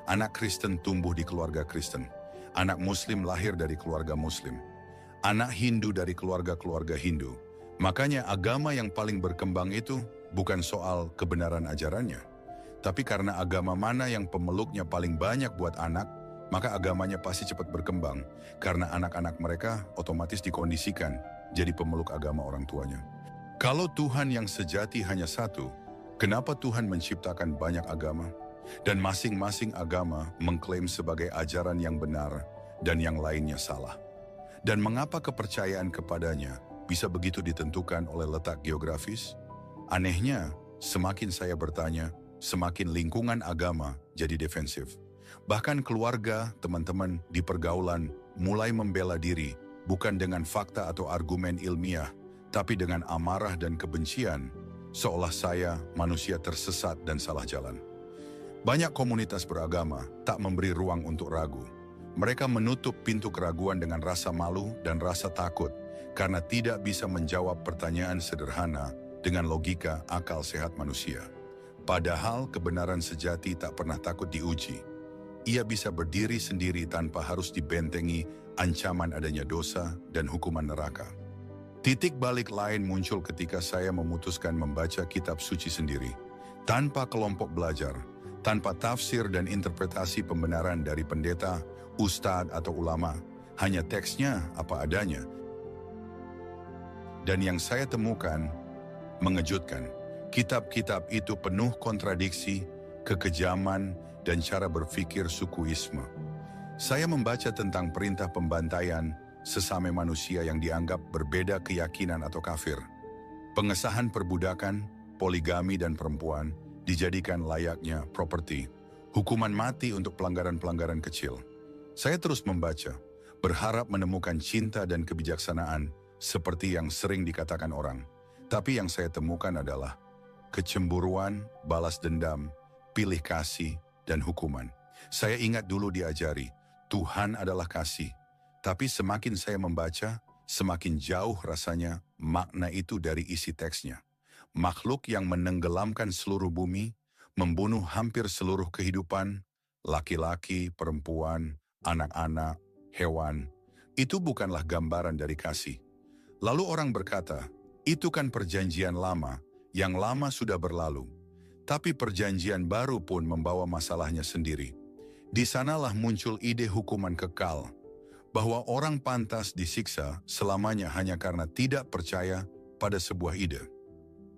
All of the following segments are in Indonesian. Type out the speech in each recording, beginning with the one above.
Anak Kristen tumbuh di keluarga Kristen. Anak Muslim lahir dari keluarga Muslim. Anak Hindu dari keluarga-keluarga Hindu. Makanya agama yang paling berkembang itu bukan soal kebenaran ajarannya. Tapi karena agama mana yang pemeluknya paling banyak buat anak, maka agamanya pasti cepat berkembang. Karena anak-anak mereka otomatis dikondisikan jadi pemeluk agama orang tuanya. Kalau Tuhan yang sejati hanya satu, kenapa Tuhan menciptakan banyak agama? Dan masing-masing agama mengklaim sebagai ajaran yang benar dan yang lainnya salah. Dan mengapa kepercayaan kepadanya bisa begitu ditentukan oleh letak geografis? Anehnya, semakin saya bertanya, semakin lingkungan agama jadi defensif. Bahkan keluarga, teman-teman di pergaulan mulai membela diri, bukan dengan fakta atau argumen ilmiah, tapi dengan amarah dan kebencian, seolah saya manusia tersesat dan salah jalan. Banyak komunitas beragama tak memberi ruang untuk ragu. Mereka menutup pintu keraguan dengan rasa malu dan rasa takut karena tidak bisa menjawab pertanyaan sederhana dengan logika akal sehat manusia. Padahal kebenaran sejati tak pernah takut diuji. Ia bisa berdiri sendiri tanpa harus dibentengi ancaman adanya dosa dan hukuman neraka. Titik balik lain muncul ketika saya memutuskan membaca kitab suci sendiri, tanpa kelompok belajar, tanpa tafsir dan interpretasi pembenaran dari pendeta, ustadz atau ulama, hanya teksnya apa adanya. Dan yang saya temukan mengejutkan. Kitab-kitab itu penuh kontradiksi, kekejaman, dan cara berpikir sukuisme. Saya membaca tentang perintah pembantaian sesama manusia yang dianggap berbeda keyakinan atau kafir. Pengesahan perbudakan, poligami dan perempuan dijadikan layaknya properti. Hukuman mati untuk pelanggaran-pelanggaran kecil. Saya terus membaca, berharap menemukan cinta dan kebijaksanaan seperti yang sering dikatakan orang. Tapi yang saya temukan adalah kecemburuan, balas dendam, pilih kasih, dan hukuman. Saya ingat dulu diajari, Tuhan adalah kasih. Tapi semakin saya membaca, semakin jauh rasanya makna itu dari isi teksnya. Makhluk yang menenggelamkan seluruh bumi, membunuh hampir seluruh kehidupan, laki-laki, perempuan, anak-anak, hewan, itu bukanlah gambaran dari kasih. Lalu orang berkata, itu kan perjanjian lama, yang lama sudah berlalu. Tapi perjanjian baru pun membawa masalahnya sendiri. Di sanalah muncul ide hukuman kekal, bahwa orang pantas disiksa selamanya hanya karena tidak percaya pada sebuah ide.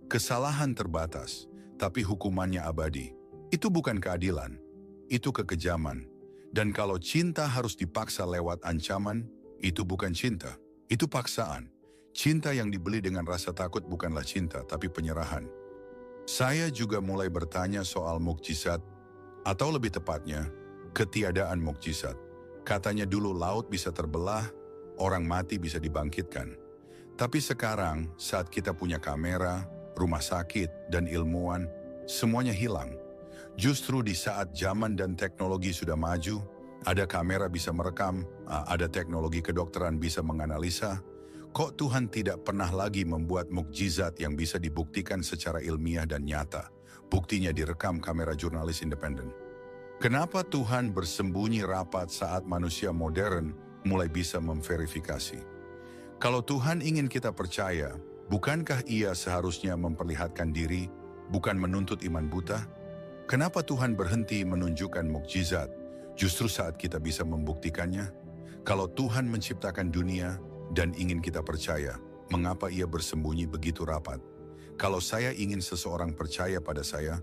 Kesalahan terbatas, tapi hukumannya abadi. Itu bukan keadilan, itu kekejaman. Dan kalau cinta harus dipaksa lewat ancaman, itu bukan cinta, itu paksaan. Cinta yang dibeli dengan rasa takut bukanlah cinta, tapi penyerahan. Saya juga mulai bertanya soal mukjizat, atau lebih tepatnya, ketiadaan mukjizat. Katanya dulu laut bisa terbelah, orang mati bisa dibangkitkan. Tapi sekarang, saat kita punya kamera, rumah sakit, dan ilmuwan, semuanya hilang. Justru di saat zaman dan teknologi sudah maju, ada kamera bisa merekam, ada teknologi kedokteran bisa menganalisa, kok Tuhan tidak pernah lagi membuat mukjizat yang bisa dibuktikan secara ilmiah dan nyata? Buktinya direkam kamera jurnalis independen. Kenapa Tuhan bersembunyi rapat saat manusia modern mulai bisa memverifikasi? Kalau Tuhan ingin kita percaya, bukankah Ia seharusnya memperlihatkan diri, bukan menuntut iman buta? Kenapa Tuhan berhenti menunjukkan mukjizat justru saat kita bisa membuktikannya? Kalau Tuhan menciptakan dunia dan ingin kita percaya, mengapa Ia bersembunyi begitu rapat? Kalau saya ingin seseorang percaya pada saya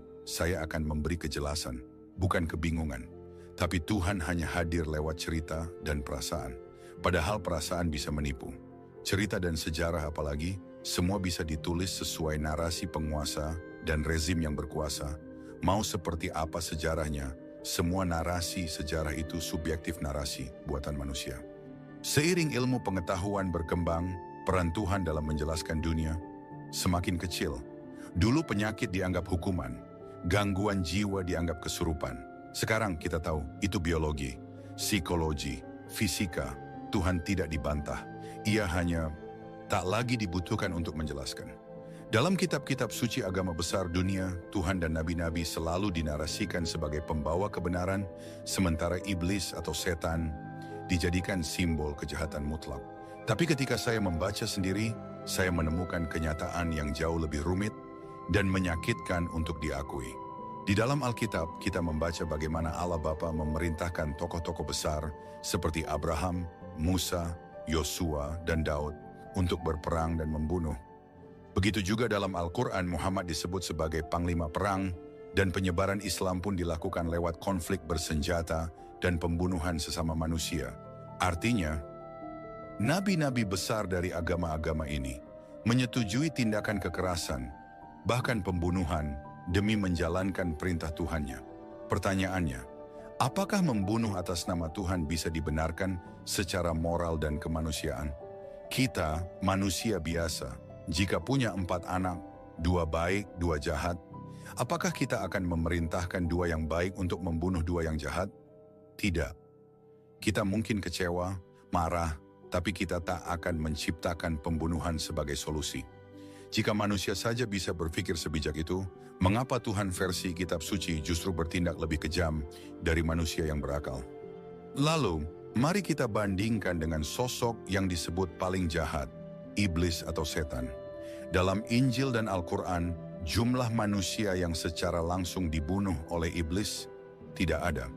akan memberi kejelasan, bukan kebingungan. Tapi Tuhan hanya hadir lewat cerita dan perasaan. Padahal perasaan bisa menipu. Cerita dan sejarah apalagi, semua bisa ditulis sesuai narasi penguasa dan rezim yang berkuasa. Mau seperti apa sejarahnya, semua narasi sejarah itu subjektif narasi buatan manusia. Seiring ilmu pengetahuan berkembang, peran Tuhan dalam menjelaskan dunia semakin kecil. Dulu penyakit dianggap hukuman, gangguan jiwa dianggap kesurupan. Sekarang kita tahu itu biologi, psikologi, fisika. Tuhan tidak dibantah, Ia hanya tak lagi dibutuhkan untuk menjelaskan. Dalam kitab-kitab suci agama besar dunia, Tuhan dan nabi-nabi selalu dinarasikan sebagai pembawa kebenaran, sementara iblis atau setan dijadikan simbol kejahatan mutlak. Tapi ketika saya membaca sendiri, saya menemukan kenyataan yang jauh lebih rumit dan menyakitkan untuk diakui. Di dalam Alkitab, kita membaca bagaimana Allah Bapa memerintahkan tokoh-tokoh besar seperti Abraham, Musa, Yosua, dan Daud untuk berperang dan membunuh. Begitu juga dalam Al-Quran, Muhammad disebut sebagai panglima perang, dan penyebaran Islam pun dilakukan lewat konflik bersenjata dan pembunuhan sesama manusia. Artinya, nabi-nabi besar dari agama-agama ini menyetujui tindakan kekerasan, bahkan pembunuhan, demi menjalankan perintah Tuhannya. Pertanyaannya, apakah membunuh atas nama Tuhan bisa dibenarkan secara moral dan kemanusiaan? Kita, manusia biasa, jika punya 4 anak, 2 baik, 2 jahat, apakah kita akan memerintahkan 2 yang baik untuk membunuh 2 yang jahat? Tidak. Kita mungkin kecewa, marah, tapi kita tak akan menciptakan pembunuhan sebagai solusi. Jika manusia saja bisa berpikir sebijak itu, mengapa Tuhan versi kitab suci justru bertindak lebih kejam dari manusia yang berakal? Lalu, mari kita bandingkan dengan sosok yang disebut paling jahat, iblis atau setan. Dalam Injil dan Al-Quran, jumlah manusia yang secara langsung dibunuh oleh iblis tidak ada.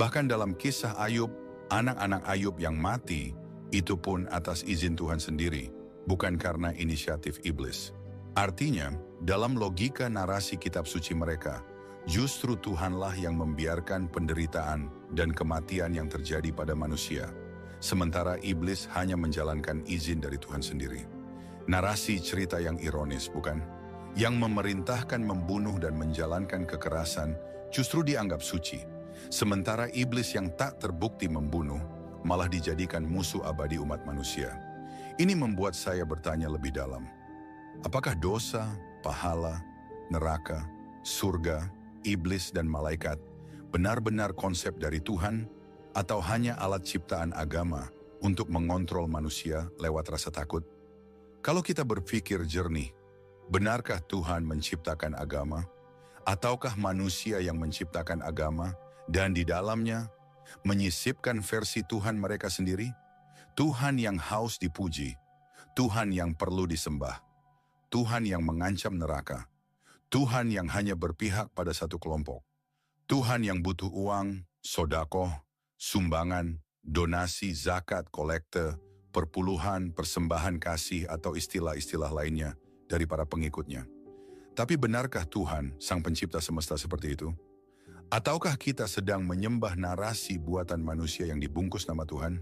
Bahkan dalam kisah Ayub, anak-anak Ayub yang mati, itu pun atas izin Tuhan sendiri, bukan karena inisiatif iblis. Artinya, dalam logika narasi kitab suci mereka, justru Tuhanlah yang membiarkan penderitaan dan kematian yang terjadi pada manusia, sementara iblis hanya menjalankan izin dari Tuhan sendiri. Narasi cerita yang ironis, bukan? Yang memerintahkan membunuh dan menjalankan kekerasan justru dianggap suci, sementara iblis yang tak terbukti membunuh malah dijadikan musuh abadi umat manusia. Ini membuat saya bertanya lebih dalam. Apakah dosa, pahala, neraka, surga, iblis dan malaikat benar-benar konsep dari Tuhan atau hanya alat ciptaan agama untuk mengontrol manusia lewat rasa takut? Kalau kita berpikir jernih, benarkah Tuhan menciptakan agama? Ataukah manusia yang menciptakan agama dan di dalamnya menyisipkan versi Tuhan mereka sendiri? Tuhan yang haus dipuji, Tuhan yang perlu disembah, Tuhan yang mengancam neraka, Tuhan yang hanya berpihak pada satu kelompok, Tuhan yang butuh uang, sodakoh, sumbangan, donasi, zakat, kolekte, perpuluhan, persembahan kasih atau istilah-istilah lainnya dari para pengikutnya. Tapi benarkah Tuhan, Sang Pencipta semesta seperti itu? Ataukah kita sedang menyembah narasi buatan manusia yang dibungkus nama Tuhan?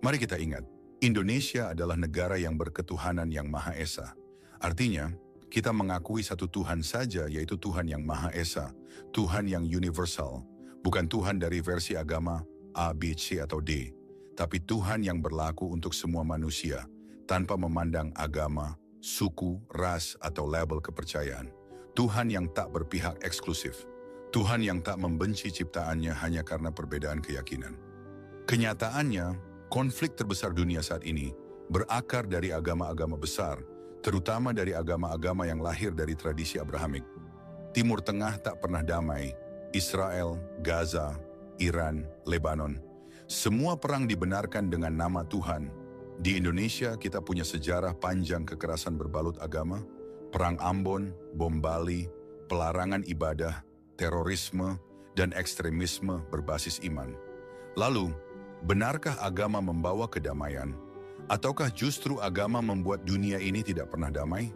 Mari kita ingat, Indonesia adalah negara yang berketuhanan yang Maha Esa. Artinya, kita mengakui satu Tuhan saja, yaitu Tuhan yang Maha Esa, Tuhan yang universal, bukan Tuhan dari versi agama A, B, C, atau D, tapi Tuhan yang berlaku untuk semua manusia, tanpa memandang agama, suku, ras, atau label kepercayaan. Tuhan yang tak berpihak eksklusif. Tuhan yang tak membenci ciptaannya hanya karena perbedaan keyakinan. Kenyataannya, konflik terbesar dunia saat ini berakar dari agama-agama besar, terutama dari agama-agama yang lahir dari tradisi Abrahamik. Timur Tengah tak pernah damai, Israel, Gaza, Iran, Lebanon. Semua perang dibenarkan dengan nama Tuhan. Di Indonesia kita punya sejarah panjang kekerasan berbalut agama, perang Ambon, bom Bali, pelarangan ibadah, terorisme, dan ekstremisme berbasis iman. Lalu, benarkah agama membawa kedamaian? Ataukah justru agama membuat dunia ini tidak pernah damai?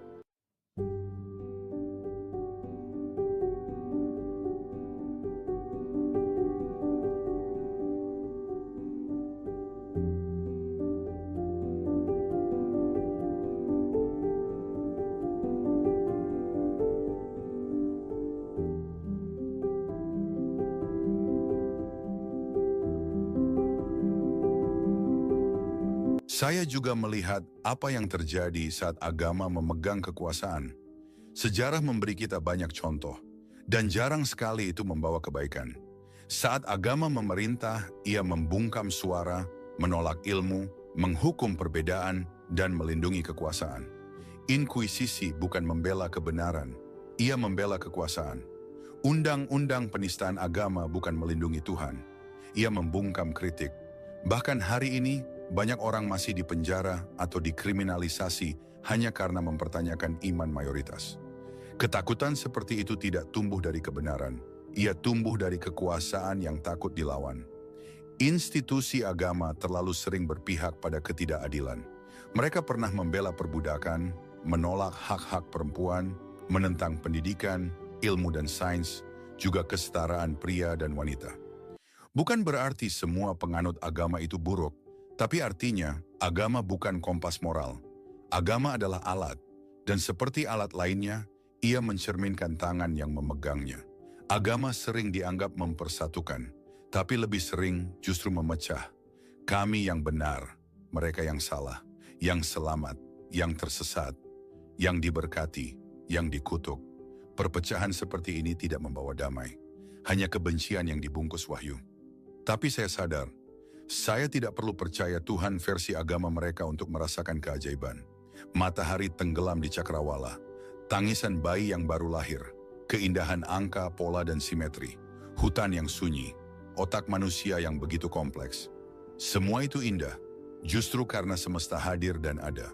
Saya juga melihat apa yang terjadi saat agama memegang kekuasaan. Sejarah memberi kita banyak contoh, dan jarang sekali itu membawa kebaikan. Saat agama memerintah, ia membungkam suara, menolak ilmu, menghukum perbedaan, dan melindungi kekuasaan. Inkuisisi bukan membela kebenaran, ia membela kekuasaan. Undang-undang penistaan agama bukan melindungi Tuhan, ia membungkam kritik. Bahkan hari ini, banyak orang masih dipenjara atau dikriminalisasi hanya karena mempertanyakan iman mayoritas. Ketakutan seperti itu tidak tumbuh dari kebenaran, ia tumbuh dari kekuasaan yang takut dilawan. Institusi agama terlalu sering berpihak pada ketidakadilan. Mereka pernah membela perbudakan, menolak hak-hak perempuan, menentang pendidikan, ilmu dan sains, juga kesetaraan pria dan wanita. Bukan berarti semua penganut agama itu buruk, tapi artinya agama bukan kompas moral. Agama adalah alat, dan seperti alat lainnya, ia mencerminkan tangan yang memegangnya. Agama sering dianggap mempersatukan, tapi lebih sering justru memecah. Kami yang benar, mereka yang salah, yang selamat, yang tersesat, yang diberkati, yang dikutuk. Perpecahan seperti ini tidak membawa damai, hanya kebencian yang dibungkus wahyu. Tapi saya sadar, saya tidak perlu percaya Tuhan versi agama mereka untuk merasakan keajaiban. Matahari tenggelam di cakrawala, tangisan bayi yang baru lahir, keindahan angka, pola dan simetri, hutan yang sunyi, otak manusia yang begitu kompleks. Semua itu indah, justru karena semesta hadir dan ada.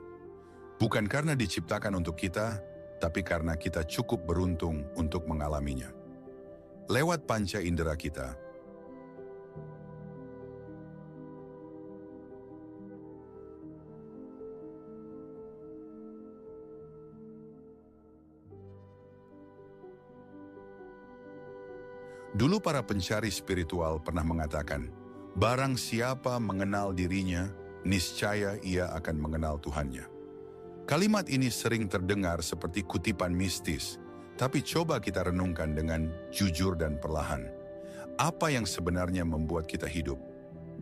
Bukan karena diciptakan untuk kita, tapi karena kita cukup beruntung untuk mengalaminya. Lewat panca indera kita, dulu para pencari spiritual pernah mengatakan, barang siapa mengenal dirinya, niscaya ia akan mengenal Tuhannya. Kalimat ini sering terdengar seperti kutipan mistis, tapi coba kita renungkan dengan jujur dan perlahan. Apa yang sebenarnya membuat kita hidup?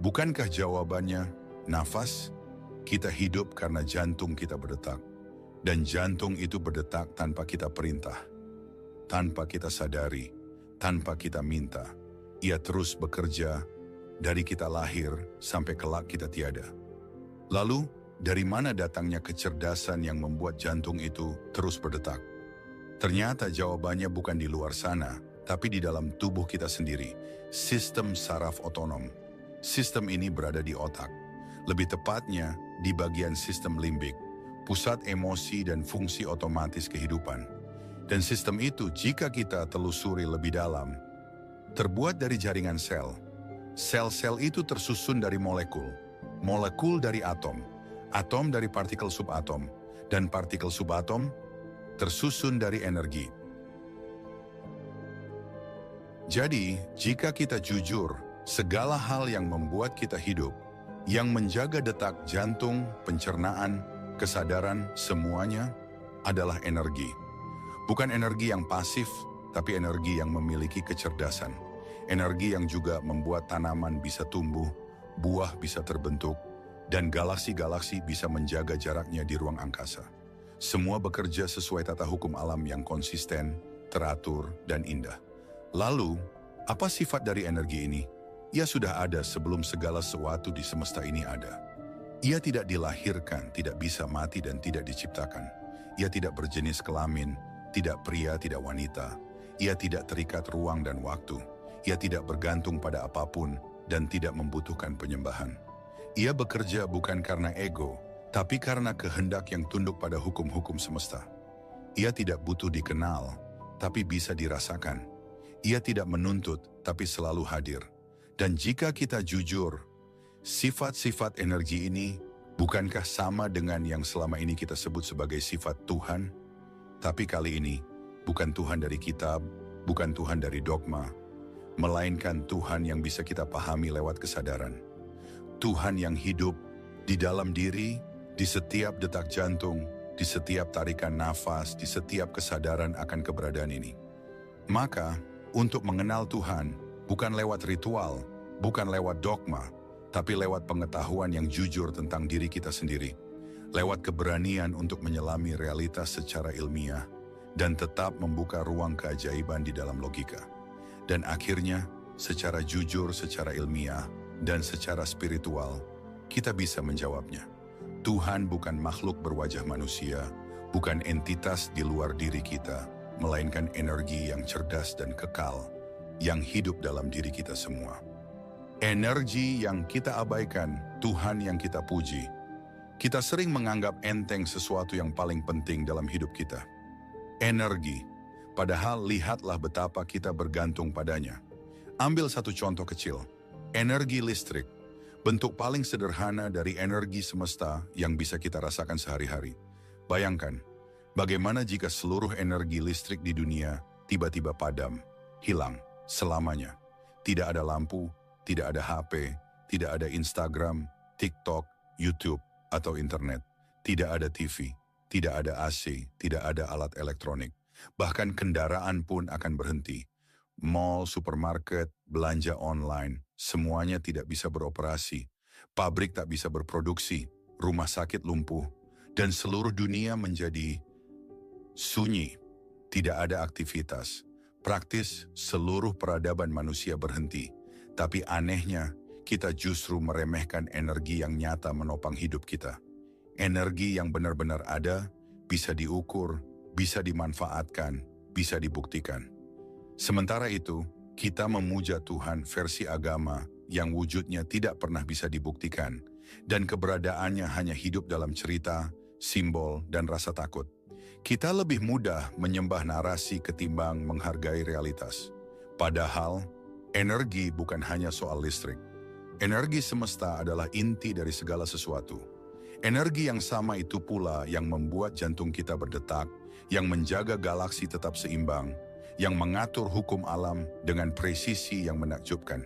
Bukankah jawabannya nafas? Kita hidup karena jantung kita berdetak. Dan jantung itu berdetak tanpa kita perintah, tanpa kita sadari, tanpa kita minta. Ia terus bekerja dari kita lahir sampai kelak kita tiada. Lalu, dari mana datangnya kecerdasan yang membuat jantung itu terus berdetak? Ternyata jawabannya bukan di luar sana, tapi di dalam tubuh kita sendiri. Sistem saraf otonom. Sistem ini berada di otak. Lebih tepatnya, di bagian sistem limbik, pusat emosi dan fungsi otomatis kehidupan. Dan sistem itu, jika kita telusuri lebih dalam, terbuat dari jaringan sel. Sel-sel itu tersusun dari molekul, molekul dari atom, atom dari partikel subatom, dan partikel subatom tersusun dari energi. Jadi, jika kita jujur, segala hal yang membuat kita hidup, yang menjaga detak jantung, pencernaan, kesadaran, semuanya adalah energi. Bukan energi yang pasif, tapi energi yang memiliki kecerdasan. Energi yang juga membuat tanaman bisa tumbuh, buah bisa terbentuk, dan galaksi-galaksi bisa menjaga jaraknya di ruang angkasa. Semua bekerja sesuai tata hukum alam yang konsisten, teratur, dan indah. Lalu, apa sifat dari energi ini? Ia sudah ada sebelum segala sesuatu di semesta ini ada. Ia tidak dilahirkan, tidak bisa mati, dan tidak diciptakan. Ia tidak berjenis kelamin, tidak pria, tidak wanita. Ia tidak terikat ruang dan waktu. Ia tidak bergantung pada apapun dan tidak membutuhkan penyembahan. Ia bekerja bukan karena ego, tapi karena kehendak yang tunduk pada hukum-hukum semesta. Ia tidak butuh dikenal, tapi bisa dirasakan. Ia tidak menuntut, tapi selalu hadir. Dan jika kita jujur, sifat-sifat energi ini bukankah sama dengan yang selama ini kita sebut sebagai sifat Tuhan? Tapi kali ini, bukan Tuhan dari kitab, bukan Tuhan dari dogma, melainkan Tuhan yang bisa kita pahami lewat kesadaran. Tuhan yang hidup di dalam diri, di setiap detak jantung, di setiap tarikan nafas, di setiap kesadaran akan keberadaan ini. Maka, untuk mengenal Tuhan, bukan lewat ritual, bukan lewat dogma, tapi lewat pengetahuan yang jujur tentang diri kita sendiri. Lewat keberanian untuk menyelami realitas secara ilmiah, dan tetap membuka ruang keajaiban di dalam logika. Dan akhirnya, secara jujur, secara ilmiah, dan secara spiritual, kita bisa menjawabnya. Tuhan bukan makhluk berwajah manusia, bukan entitas di luar diri kita, melainkan energi yang cerdas dan kekal, yang hidup dalam diri kita semua. Energi yang kita abaikan, Tuhan yang kita puji. Kita sering menganggap enteng sesuatu yang paling penting dalam hidup kita. Energi, padahal lihatlah betapa kita bergantung padanya. Ambil satu contoh kecil, energi listrik, bentuk paling sederhana dari energi semesta yang bisa kita rasakan sehari-hari. Bayangkan, bagaimana jika seluruh energi listrik di dunia tiba-tiba padam, hilang, selamanya. Tidak ada lampu, tidak ada HP, tidak ada Instagram, TikTok, YouTube, atau internet. Tidak ada TV, tidak ada AC, tidak ada alat elektronik. Bahkan kendaraan pun akan berhenti. Mall, supermarket, belanja online, semuanya tidak bisa beroperasi. Pabrik tak bisa berproduksi, rumah sakit lumpuh, dan seluruh dunia menjadi sunyi. Tidak ada aktivitas. Praktis seluruh peradaban manusia berhenti. Tapi anehnya, kita justru meremehkan energi yang nyata menopang hidup kita. Energi yang benar-benar ada, bisa diukur, bisa dimanfaatkan, bisa dibuktikan. Sementara itu, kita memuja Tuhan versi agama yang wujudnya tidak pernah bisa dibuktikan, dan keberadaannya hanya hidup dalam cerita, simbol, dan rasa takut. Kita lebih mudah menyembah narasi ketimbang menghargai realitas. Padahal, energi bukan hanya soal listrik. Energi semesta adalah inti dari segala sesuatu. Energi yang sama itu pula yang membuat jantung kita berdetak, yang menjaga galaksi tetap seimbang, yang mengatur hukum alam dengan presisi yang menakjubkan.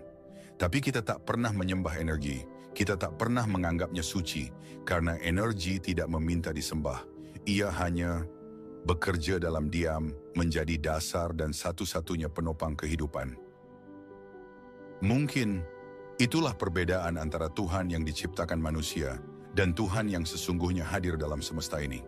Tapi kita tak pernah menyembah energi, kita tak pernah menganggapnya suci, karena energi tidak meminta disembah. Ia hanya bekerja dalam diam, menjadi dasar dan satu-satunya penopang kehidupan. Mungkin itulah perbedaan antara Tuhan yang diciptakan manusia dan Tuhan yang sesungguhnya hadir dalam semesta ini.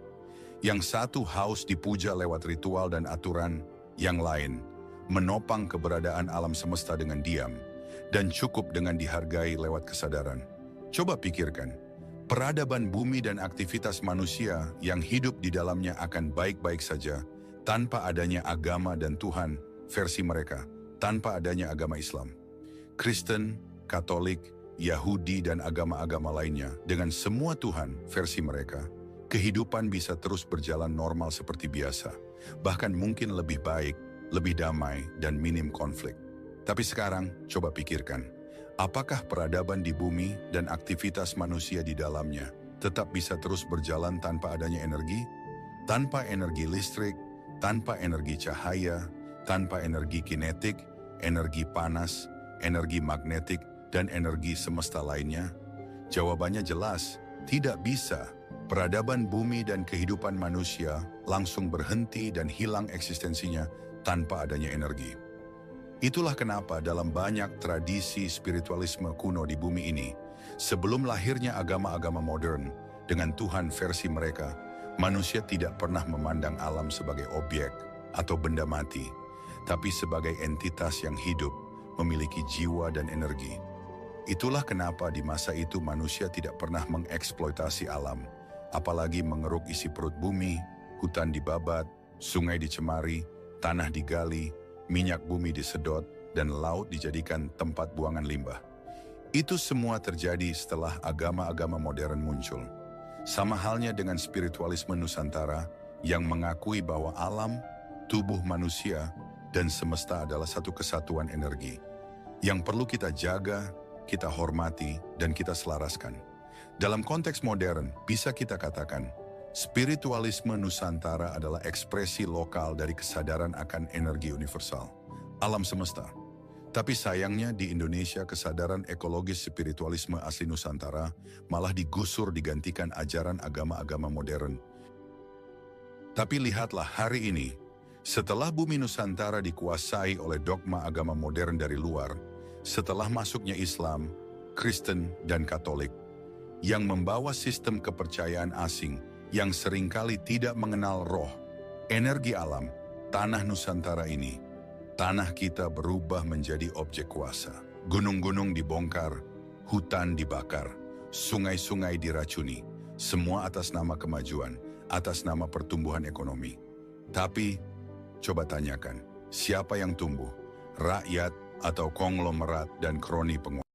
Yang satu haus dipuja lewat ritual dan aturan, yang lain menopang keberadaan alam semesta dengan diam dan cukup dengan dihargai lewat kesadaran. Coba pikirkan, peradaban bumi dan aktivitas manusia yang hidup di dalamnya akan baik-baik saja tanpa adanya agama dan Tuhan versi mereka, tanpa adanya agama Islam. Kristen, Katolik, Yahudi, dan agama-agama lainnya dengan semua Tuhan versi mereka, kehidupan bisa terus berjalan normal seperti biasa, bahkan mungkin lebih baik, lebih damai, dan minim konflik. Tapi sekarang, coba pikirkan, apakah peradaban di bumi dan aktivitas manusia di dalamnya tetap bisa terus berjalan tanpa adanya energi? Tanpa energi listrik, tanpa energi cahaya, tanpa energi kinetik, energi panas, energi magnetik, dan energi semesta lainnya? Jawabannya jelas, tidak bisa. Peradaban bumi dan kehidupan manusia langsung berhenti dan hilang eksistensinya tanpa adanya energi. Itulah kenapa dalam banyak tradisi spiritualisme kuno di bumi ini, sebelum lahirnya agama-agama modern dengan Tuhan versi mereka, manusia tidak pernah memandang alam sebagai objek atau benda mati, tapi sebagai entitas yang hidup, memiliki jiwa dan energi. Itulah kenapa di masa itu manusia tidak pernah mengeksploitasi alam, apalagi mengeruk isi perut bumi, hutan dibabat, sungai dicemari, tanah digali, minyak bumi disedot, dan laut dijadikan tempat buangan limbah. Itu semua terjadi setelah agama-agama modern muncul. Sama halnya dengan spiritualisme Nusantara yang mengakui bahwa alam, tubuh manusia, dan semesta adalah satu kesatuan energi yang perlu kita jaga, kita hormati, dan kita selaraskan. Dalam konteks modern, bisa kita katakan, spiritualisme Nusantara adalah ekspresi lokal dari kesadaran akan energi universal, alam semesta. Tapi sayangnya di Indonesia kesadaran ekologis spiritualisme asli Nusantara malah digusur digantikan ajaran agama-agama modern. Tapi lihatlah hari ini, setelah bumi Nusantara dikuasai oleh dogma agama modern dari luar, setelah masuknya Islam, Kristen, dan Katolik, yang membawa sistem kepercayaan asing yang seringkali tidak mengenal roh, energi alam, tanah Nusantara ini, tanah kita berubah menjadi objek kuasa. Gunung-gunung dibongkar, hutan dibakar, sungai-sungai diracuni, semua atas nama kemajuan, atas nama pertumbuhan ekonomi. Tapi, coba tanyakan, siapa yang tumbuh? Rakyat atau konglomerat dan kroni penguasa?